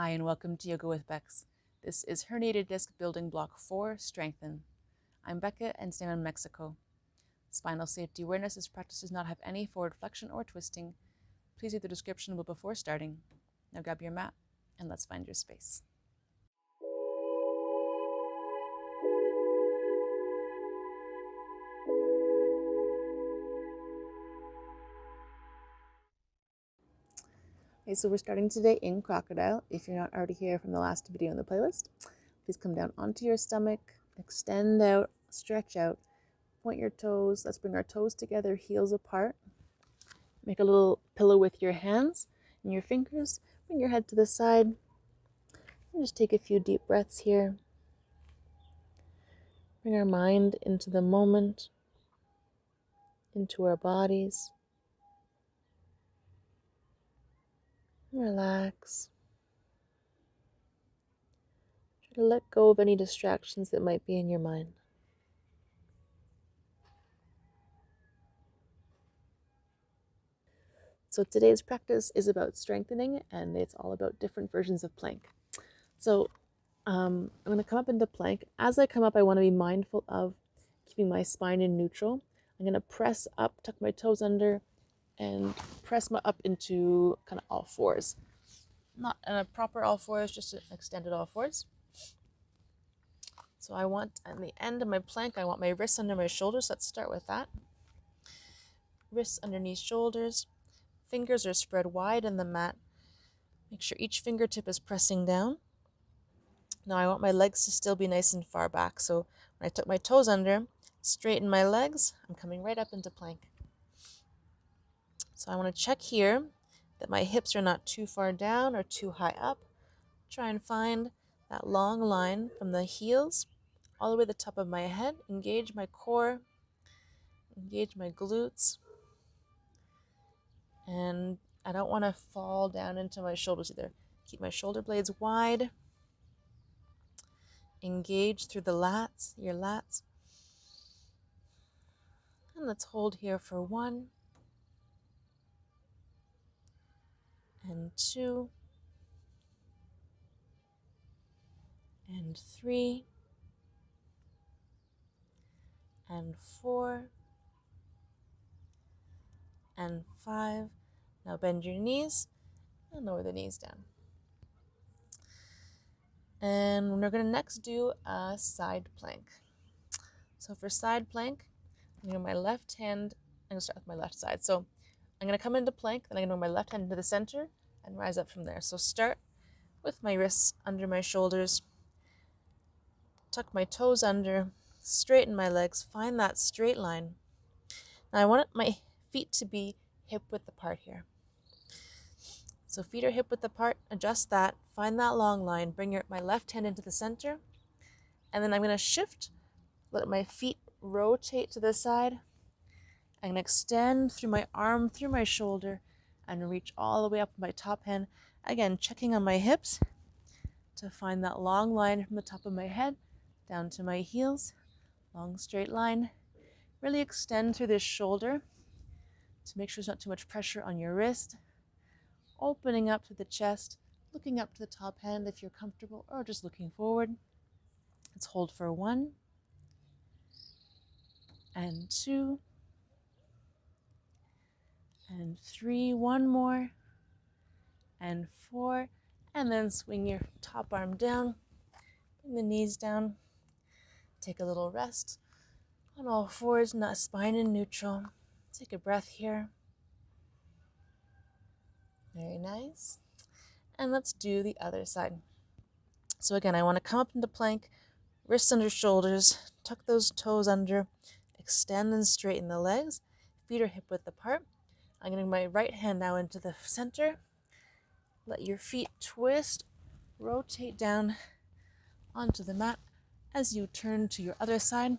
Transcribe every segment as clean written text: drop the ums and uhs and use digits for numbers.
Hi and welcome to Yoga with Becs. This is Herniated Disc Building Block 4, Strengthen. I'm Becca and stand in Mexico. Spinal safety awareness. This practice does not have any forward flexion or twisting. Please read the description before starting. Now grab your mat and let's find your space. Okay, so we're starting today in Crocodile. If you're not already here from the last video in the playlist, please come down onto your stomach, extend out, stretch out, point your toes. Let's bring our toes together, heels apart. Make a little pillow with your hands and your fingers. Bring your head to the side. And just take a few deep breaths here. Bring our mind into the moment, into our bodies. Relax. Try to let go of any distractions that might be in your mind. So today's practice is about strengthening, and it's all about different versions of plank. So I'm going to come up into plank. As I come up, I want to be mindful of keeping my spine in neutral. I'm going to press up, tuck my toes under, and press up into kind of all fours. Not in a proper all fours, just an extended all fours. So I want, at the end of my plank, I want my wrists under my shoulders. Let's start with that. Wrists underneath shoulders. Fingers are spread wide in the mat. Make sure each fingertip is pressing down. Now I want my legs to still be nice and far back. So when I tuck my toes under, straighten my legs, I'm coming right up into plank. So I want to check here that my hips are not too far down or too high up. Try and find that long line from the heels all the way to the top of my head. Engage my core, engage my glutes. And I don't want to fall down into my shoulders either. Keep my shoulder blades wide. Engage through the lats, your lats. And let's hold here for 1 and 2 and 3 and 4 and 5. Now bend your knees and lower the knees down. And we're going to next do a side plank. So for side plank, I'm going to my left hand, I'm going to start with my left side. So I'm going to come into plank, then I'm going to move my left hand into the center and rise up from there. So start with my wrists under my shoulders, tuck my toes under, straighten my legs, find that straight line. Now I want my feet to be hip width apart here. So feet are hip width apart, adjust that, find that long line, bring my left hand into the center, and then I'm going to shift, let my feet rotate to the side. I'm going to extend through my arm, through my shoulder, and reach all the way up my top hand. Again, checking on my hips to find that long line from the top of my head down to my heels. Long straight line. Really extend through this shoulder to make sure there's not too much pressure on your wrist. Opening up to the chest, looking up to the top hand if you're comfortable, or just looking forward. Let's hold for 1 and 2 and 3. 1 more and 4, and then swing your top arm down, bring the knees down, take a little rest on all fours, not spine in neutral. Take a breath here. Very nice. And let's do the other side. So again, I want to come up into plank, wrists under shoulders, tuck those toes under, extend and straighten the legs, feet are hip width apart. I'm going to bring my right hand now into the center. Let your feet twist, rotate down onto the mat as you turn to your other side,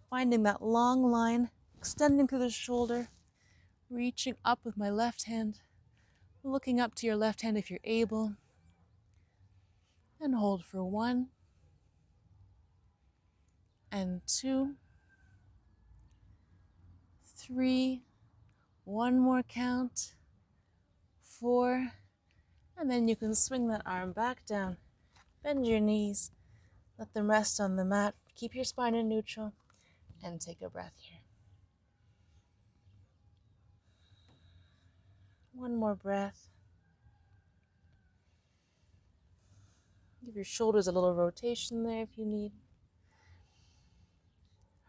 finding that long line, extending through the shoulder, reaching up with my left hand, looking up to your left hand if you're able, and hold for 1 and 2, 3, 1 more count, 4, And then you can swing that arm back down. Bend your knees. Let them rest on the mat. Keep your spine in neutral. And take a breath here. One more breath. Give your shoulders a little rotation there if you need.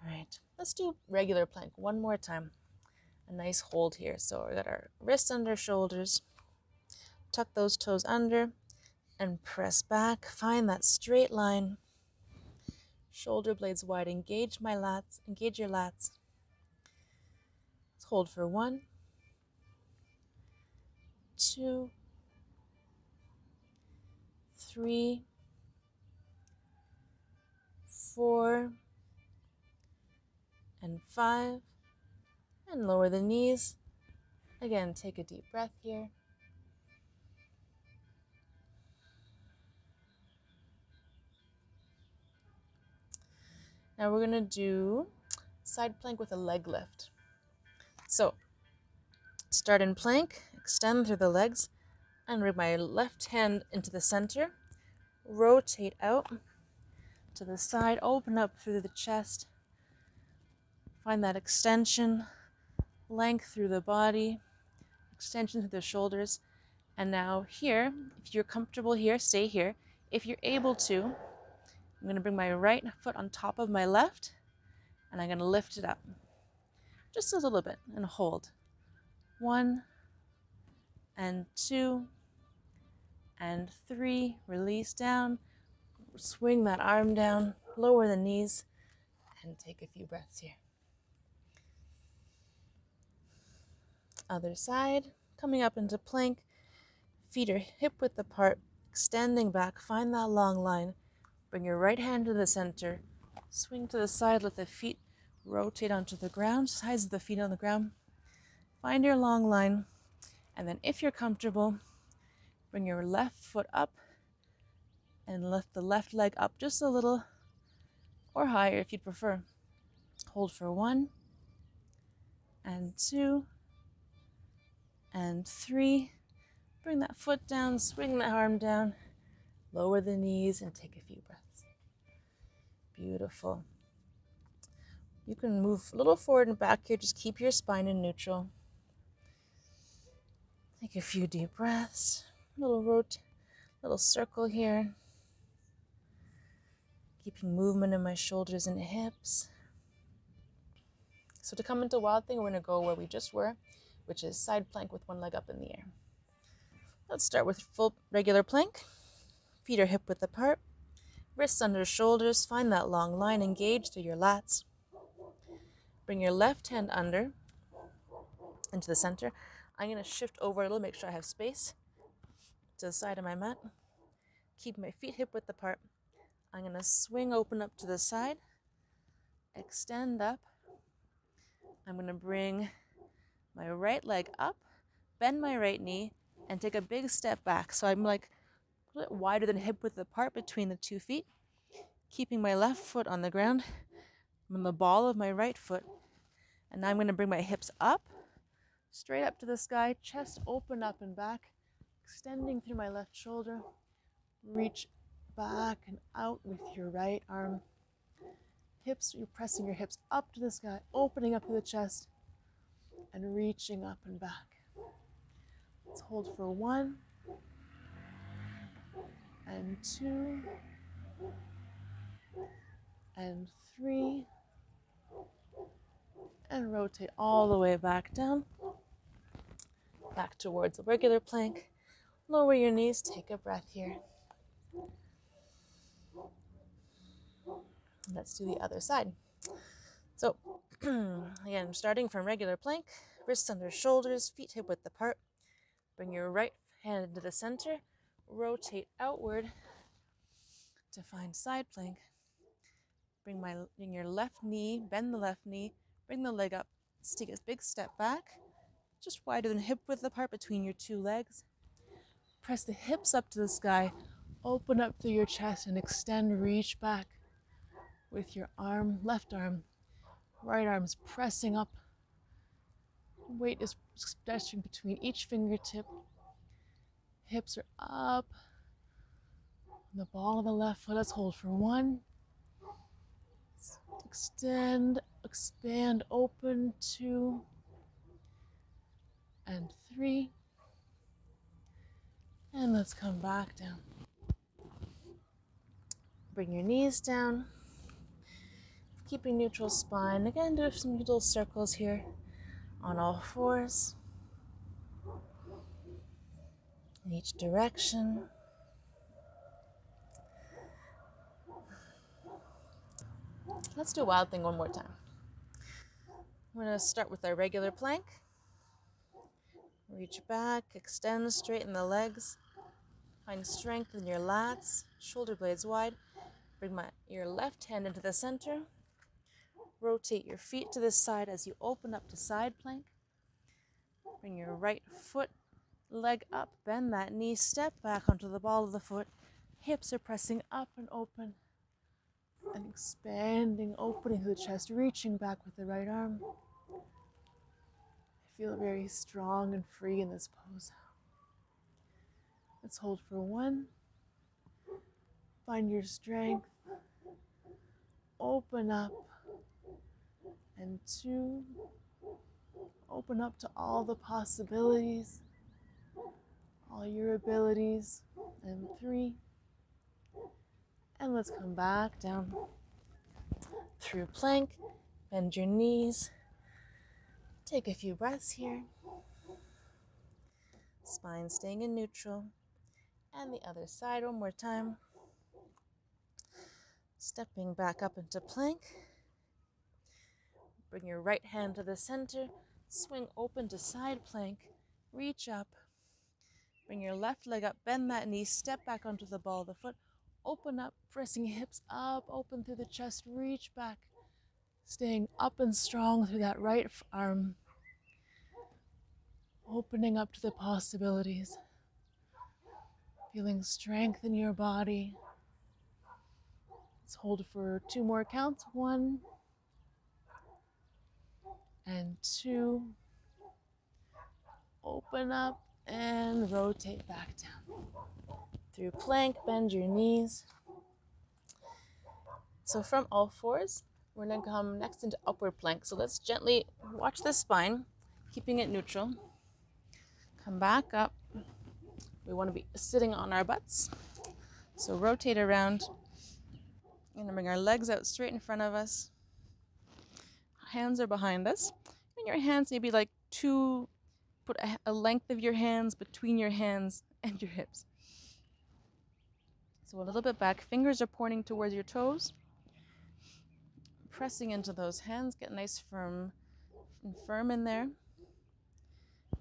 All right, let's do regular plank one more time. A nice hold here. So we got our wrists under shoulders. Tuck those toes under and press back. Find that straight line. Shoulder blades wide. Engage my lats. Engage your lats. Let's hold for 1, 2, 3, 4, and 5. And lower the knees. Again, take a deep breath here. Now we're going to do side plank with a leg lift. So start in plank, extend through the legs, and bring my left hand into the center. Rotate out to the side, open up through the chest. Find that extension, length through the body, extension through the shoulders. And now here, if you're comfortable here, stay here. If you're able to, I'm going to bring my right foot on top of my left, and I'm going to lift it up just a little bit and hold. 1 and 2 and 3. Release down. Swing that arm down. Lower the knees and take a few breaths here. Other side. Coming up into plank. Feet are hip width apart. Extending back. Find that long line. Bring your right hand to the center. Swing to the side. Let the feet rotate onto the ground. Sides of the feet on the ground. Find your long line. And then if you're comfortable, bring your left foot up and lift the left leg up just a little, or higher if you'd prefer. Hold for 1 and 2 and 3. Bring that foot down, swing the arm down, lower the knees, and take a few breaths. Beautiful. You can move a little forward and back here. Just keep your spine in neutral. Take a few deep breaths. Little circle here. Keeping movement in my shoulders and hips. So to come into Wild Thing, we're going to go where we just were, which is side plank with one leg up in the air. Let's start with full regular plank. Feet are hip width apart. Wrists under shoulders. Find that long line. Engage through your lats. Bring your left hand under into the center. I'm going to shift over a little, make sure I have space to the side of my mat. Keep my feet hip width apart. I'm going to swing open up to the side. Extend up. I'm going to bring my right leg up, bend my right knee, and take a big step back. So I'm like a little bit wider than hip width apart between the 2 feet. Keeping my left foot on the ground. I'm on the ball of my right foot. And now I'm going to bring my hips up, straight up to the sky, chest open up and back, extending through my left shoulder. Reach back and out with your right arm. Hips, you're pressing your hips up to the sky, opening up to the chest, and reaching up and back. Let's hold for 1 and 2 and 3, and rotate all the way back down, back towards a regular plank. Lower your knees, take a breath here. Let's do the other side. So again, starting from regular plank, wrists under shoulders, feet hip width apart. Bring your right hand into the center, rotate outward to find side plank. Bring your left knee, bend the left knee, bring the leg up, take a big step back, just wider than hip width apart between your 2 legs. Press the hips up to the sky, open up through your chest and extend, reach back with your arm, left arm, right arm's pressing up. Weight is stretching between each fingertip. Hips are up. The ball of the left foot, let's hold for 1. Extend, expand, open, 2 and 3. And let's come back down. Bring your knees down. Keeping neutral spine. Again, do some little circles here on all 4s. In each direction. Let's do Wild Thing one more time. We're going to start with our regular plank. Reach back, extend, straighten the legs. Find strength in your lats, shoulder blades wide. Bring your left hand into the center. Rotate your feet to the side as you open up to side plank. Bring your right foot, leg up, bend that knee, step back onto the ball of the foot. Hips are pressing up and open and expanding, opening through the chest, reaching back with the right arm. I feel very strong and free in this pose. Let's hold for 1. Find your strength. Open up. And 2. Open up to all the possibilities, all your abilities. And 3. And let's come back down through plank. Bend your knees. Take a few breaths here. Spine staying in neutral. And the other side one more time. Stepping back up into plank. Bring your right hand to the center. Swing open to side plank. Reach up. Bring your left leg up. Bend that knee. Step back onto the ball of the foot. Open up, pressing hips up. Open through the chest. Reach back. Staying up and strong through that right arm. Opening up to the possibilities. Feeling strength in your body. Let's hold for 2 more counts. 1 and 2. Open up and rotate back down. Through plank, bend your knees. So from all 4s, we're going to come next into upward plank. So let's gently watch the spine, keeping it neutral. Come back up. We want to be sitting on our butts. So rotate around. We're going to bring our legs out straight in front of us. Hands are behind us. And your hands maybe like put a length of your hands between your hands and your hips. So a little bit back. Fingers are pointing towards your toes. Pressing into those hands. Get nice firm in there.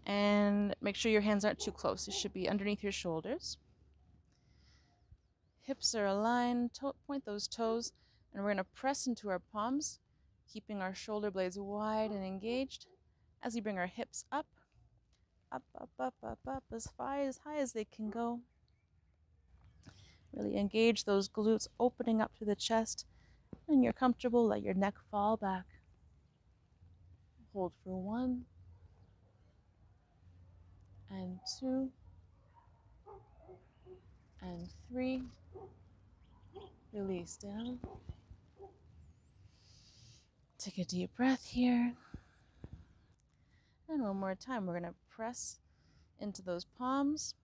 And make sure your hands aren't too close. It should be underneath your shoulders. Hips are aligned. Point those toes. And we're going to press into our palms, keeping our shoulder blades wide and engaged as we bring our hips up, up, up, up, up, up, as high as they can go. Really engage those glutes, opening up to the chest. When you're comfortable, let your neck fall back. Hold for 1 and 2 and 3. Release down. Take a deep breath here. And one more time, we're going to press into those palms,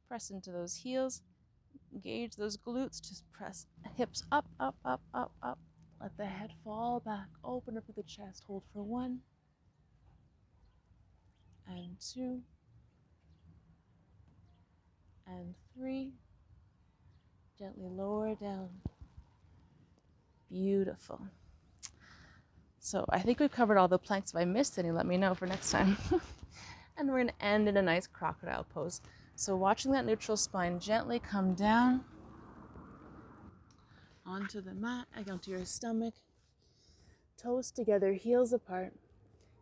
press into those heels, engage those glutes, just press hips up, up, up, up, up. Let the head fall back, open up to the chest, hold for 1 and 2 and 3. Gently lower down. Beautiful. So I think we've covered all the planks. If I missed any, let me know for next time. And we're going to end in a nice crocodile pose. So watching that neutral spine gently come down onto the mat, onto your stomach. Toes together, heels apart.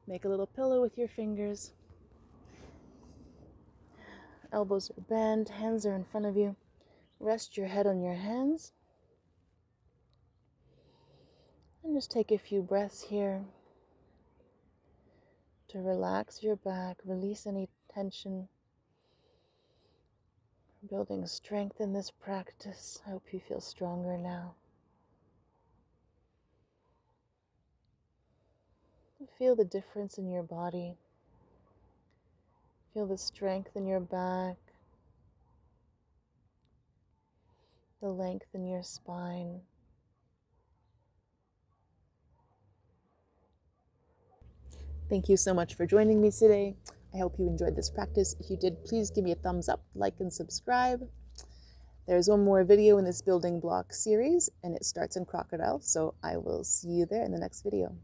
Make a little pillow with your fingers. Elbows are bent, hands are in front of you. Rest your head on your hands. And just take a few breaths here to relax your back, release any tension. Building strength in this practice. I hope you feel stronger now. Feel the difference in your body. Feel the strength in your back, the length in your spine. Thank you so much for joining me today. I hope you enjoyed this practice. If you did, please give me a thumbs up, like, and subscribe. There's one more video in this building block series, and it starts in Crocodile, so I will see you there in the next video.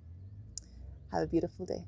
Have a beautiful day.